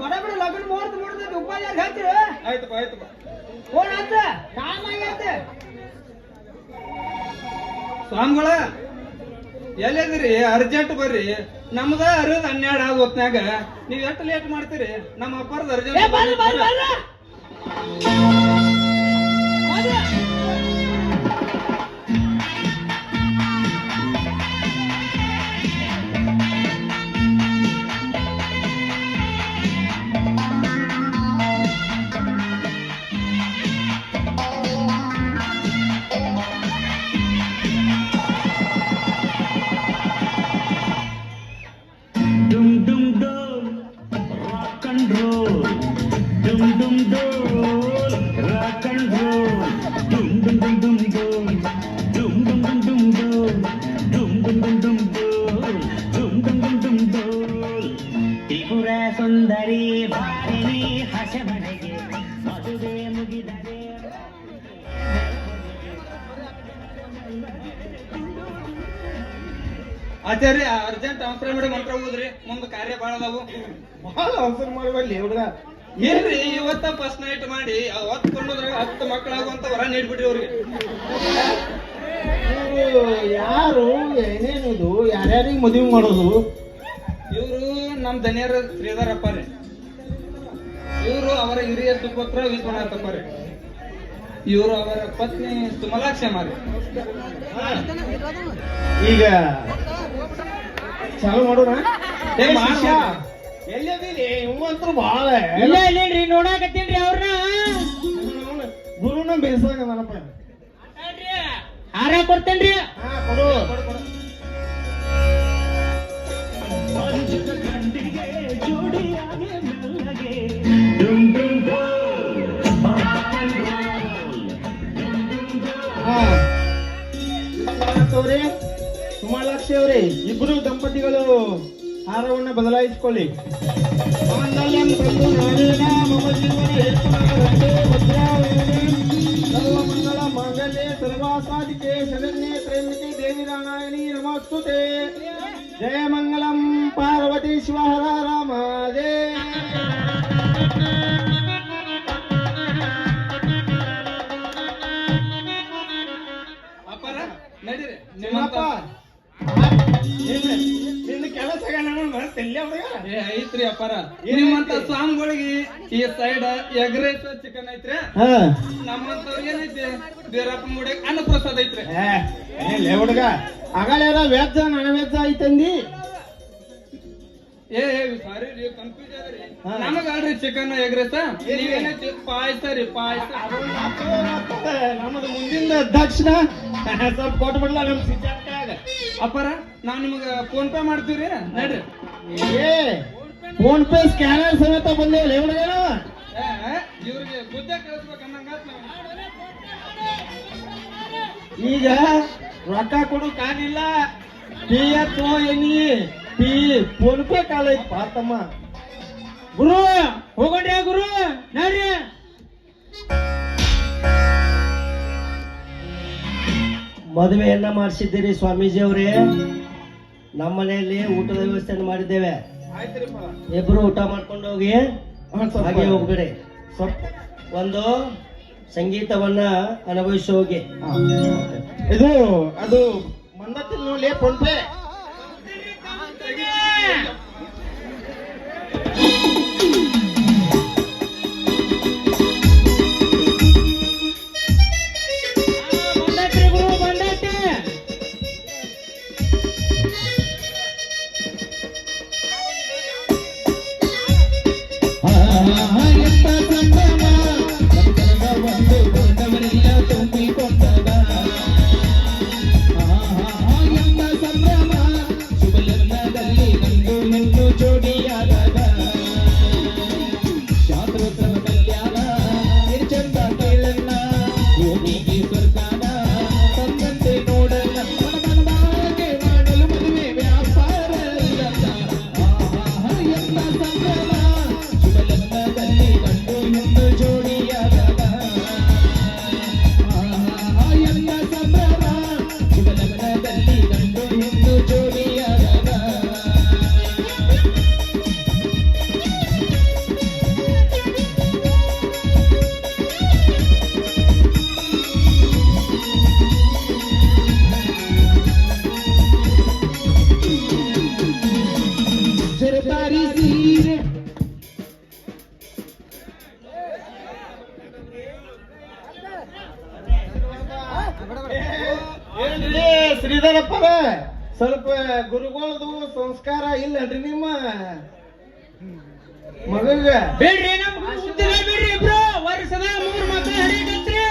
ಬಡ ಬಡ ಲಗ್ನ ಮುಹೂರ್ತ ಉಪಾಯ ಹೇಳ್ತೀರಿ. ಆಯ್ತಪ್ಪ ಆಯ್ತಪ್ಪ. ಫೋನ್ ಅಂತ ಟೈಮ್ ಆಗೈತೆ. ಸ್ವಾಮಿಗಳ ಎಲ್ಲಿದ್ರಿ? ಅರ್ಜೆಂಟ್ ಬರ್ರಿ. ನಮ್ದ ಅರಿದ 12 ಆದ ಹೊತ್ನ್ಯಾಗ ನೀವ್ ಎಷ್ಟು ಲೇಟ್ ಮಾಡ್ತೀರಿ? ನಮ್ಮ ಅಪ್ಪರ್ದ ಅರ್ಜೆಂಟ್. ಸುಂದರಿ ಬಾರಿಣಿ ಹಸೆಮನೆಗೆ ಮದುವೆ ಮುಗಿದರೆ ಆಚಾರ್ಯ ಅರ್ಜೆಂಟ್ ಅಂಪ್ರಮಿಡ್ ಮಂತ್ರ ಹೋದ್ರಿ. ಮುಂದ ಕಾರ್ಯ ಬಾಳ ಅದಾವು. ಬಹಳ ಅವಸರ ಮಾಡಬಲ್ಲಿ ಹುಡುಗ. ಏನ್ರಿ ಇವತ್ತ ಫಸ್ಟ್ ನೈಟ್ ಮಾಡಿ ಅವತ್ತು ಕೊಂಡೋದ್ರಾಗ 10 ಮಕ್ಕಳಾಗುವಂತ ವರ ನೀಡ್ಬಿಟ್ರಿ ಅವ್ರಿಗೆ. ಇವ್ರು ಯಾರು, ಏನೇನಿದು, ಯಾರ್ಯಾರಿಗೆ ಮದುವೆ ಮಾಡೋದು? ಇವರು ನಮ್ ದನಿಯರ ಶ್ರೀಧರಪ್ಪ ರೀ. ಇವರು ಅವರ ಹಿರಿಯ ಸುಪುತ್ರ ವಿಶ್ವನಾಥಪ್ಪ ರೀ. ಇವರು ಅವರ ಪತ್ನಿ ಸುಮಲಾಕ್ಷಮ್ಮ ರೀ. ಈಗ ಚಾಲು ಮಾಡೋಣ. ಎಲ್ಲಿ ಇವಂತರು ಬಹಳ ಇಲ್ಲ ಇಲ್ಲೇನ್ರಿ ನೋಡಾಕತ್ತೀನ್ರಿ ಅವ್ರನ್ನ. ಗುರುನ ಬೇಸಾಗ ನನಪ್ಪ. ಹಾರ ಕೊಡ್ತೇನ್ರಿ. ಹಾ ಕೊಡು. ಸುಮಾಲಾಕ್ಷಿ ಅವರೇ, ಇಬ್ರು ದಂಪತಿಗಳು ಹಾರವನ್ನು ಬದಲಾಯಿಸಿಕೊಳ್ಳಿ. ಮಾಂಗಲ್ಯಂ ತಂದು ನಾನೇನ ಮಮ ಜೀವನ ಹೇತುನಾಗಂತೆ ಭದ್ರಾವತಿ ಸರ್ವಮಂಗಳ ಮಾಂಗಲ್ಯೆ ಸರ್ವಾಸಾಧಿಕೆ ಶರಣ್ಯೆ ತ್ರ್ಯಂಬಕೆ ದೇವಿ ನಾರಾಯಣಿ ನಮಸ್ತುತೆ. ಜಯ ಮಂಗಲಂ ಪಾರ್ವತಿ ಶಿವ ಹರ ರಾಮ ದೇ. ಅಪ್ಪರ ನಡೀರಿ. ನಿಮ್ಮಪ್ಪ ನಿನ್ನ ಕೆಲಸ ಐತ್ರಿ ಅಪ್ಪಾರ. ನಿಮ್ಮಂತ ಸ್ವಾಮಿಗಳಿಗೆ ಈ ಸೈಡ್ ಎಗ್ ರೈಸ್ ಚಿಕನ್ ಐತ್ರಿ. ನಮ್ಮಂತವ್ರಿಗೆ ಏನೈತಿ ಬೇರಪ್ಪ ಮುಡಿಯಕ್ ಅನ್ನ ಪ್ರಸಾದ ಐತ್ರಿ. ಹುಡುಗ ಅಗಲ ವೆಜ್ ನಾನ್ ವೆಜ್ ಐತಂದಿ. ಸಾರಿ ರೀ, ಕನ್ಫ್ಯೂಸ್ ಆಗ್ರಿ. ನಮಗಲ್ರಿ ಚಿಕನ್ ಎಗ್ ರೈಸ್, ನೀವೇನೈತಿ ಪಾಯಸ ರೀ ಪಾಯಸ. ನಮ್ಮದು ಮುಂದಿನ ದಕ್ಷಿಣ ಸ್ವಲ್ಪ ಕೊಟ್ಬಿಡ್ಲ ನಮ್ ಸಿದ್ಧಾರ್ಥ. ಅಪ್ಪಾರ ನಾವ್ ನಿಮಗ ಫೋನ್ ಪೇ ಮಾಡ್ತೀವ್ರಿ. ನಡ್ರಿ. ಫೋನ್ ಪೇ ಸ್ಕ್ಯಾನರ್ ಸಮೇತ ಬಂದೇವಲ್ಲ ಹುಡುಗ. ಇವ್ರಿಗೆ ಬುದ್ಧ ಕಳಿಸ್ಬೇಕನ್ನಂಗ. ಈಗ ರೊಕ್ಕ ಕೊಡು ಕಾಲಿಲ್ಲ. ಫೋನ್ ಪೇ ಕಾಲ ಐತಿ ಪಾತಮ್ಮ. ಗುರು ಹೋಗೋಣ್ರಿ ಗುರು ನೋಡ್ರಿ. ಮದುವೆಯನ್ನ ಮಾಡಿಸಿದ್ದೀರಿ ಸ್ವಾಮೀಜಿ ಅವರೇ. ನಮ್ಮ ಮನೆಯಲ್ಲಿ ಊಟದ ವ್ಯವಸ್ಥೆಯನ್ನು ಮಾಡಿದ್ದೇವೆ. ಇಬ್ರು ಊಟ ಮಾಡ್ಕೊಂಡು ಹೋಗಿ ಹಾಗೆ ಹೋಗ್ಬೇಡಿ. ಒಂದು ಸಂಗೀತವನ್ನ ಅನುಭವಿಸಿ ಹೋಗಿ. ಇದು ಅದು ಮಂದತ್ತಿನ ನೋಡಿ ಫೋನ್ ಪೇ. ಗುರುಗಳದು ಸಂಸ್ಕಾರ ಇಲ್ಲನ್ರಿ ನಿಮ್ಮ ಮಗಗ ಬಿಡ್ರಿ ನಮ್ ಉದ್ದಿಲ್ಲ ಬಿಡ್ರಿ ಇಬ್ರು ವರ್ಷದ 3 ಮಕ್ಕಳು ಹರಿಯಕತ್ರಿ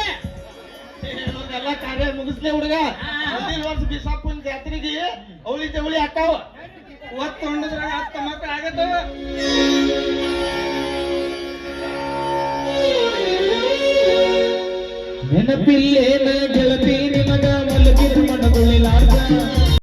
ಎಲ್ಲ ಕಾರ್ಯ ಮುಗಿಸ್ಲೆ ಹುಡುಗ ಮುಂದಿನ ವರ್ಷ ಬಿಸಾಪುನ್ ಜಾತ್ರೆಗೆ ಅವಳಿ ಜವಳಿ ಹಾಕಾವ ಒತ್ತು ಹೊಂಡದ್ರಾಗ 10 ಮಕ್ಳು ಆಗತ್ತವ ನೆನಪಿಲ್ಲೇನ